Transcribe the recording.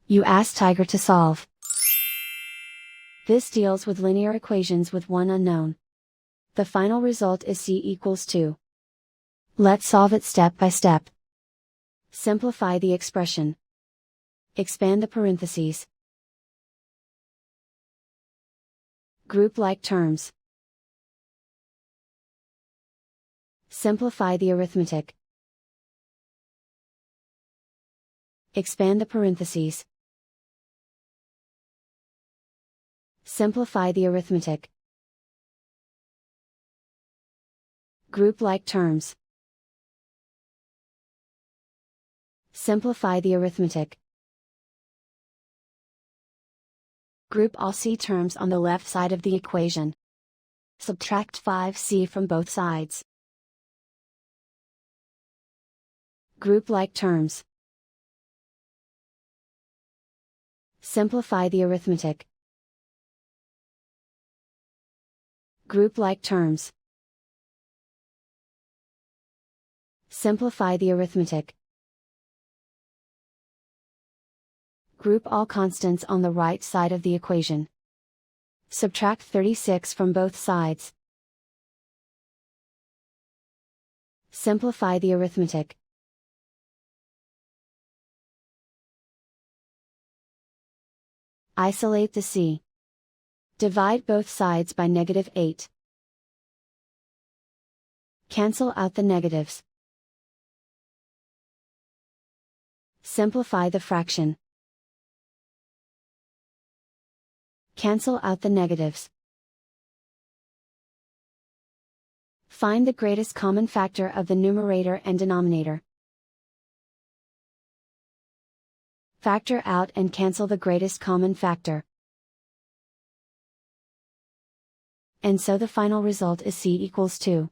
You ask Tiger to solve. This deals with linear equations with one unknown. The final result is c equals 2. Let's solve it step by step. Simplify the expression. Expand the parentheses. Group like terms. Simplify the arithmetic. Expand the parentheses. Simplify the arithmetic. Group like terms. Simplify the arithmetic. Group all c terms on the left side of the equation. Subtract 5c from both sides. Group like terms. Simplify the arithmetic. Group like terms. Simplify the arithmetic. Group all constants on the right side of the equation. Subtract 36 from both sides. Simplify the arithmetic. Isolate the c. Divide both sides by -8. Cancel out the negatives. Simplify the fraction. Cancel out the negatives. Find the greatest common factor of the numerator and denominator. Factor out and cancel the greatest common factor. And so the final result is c equals 2.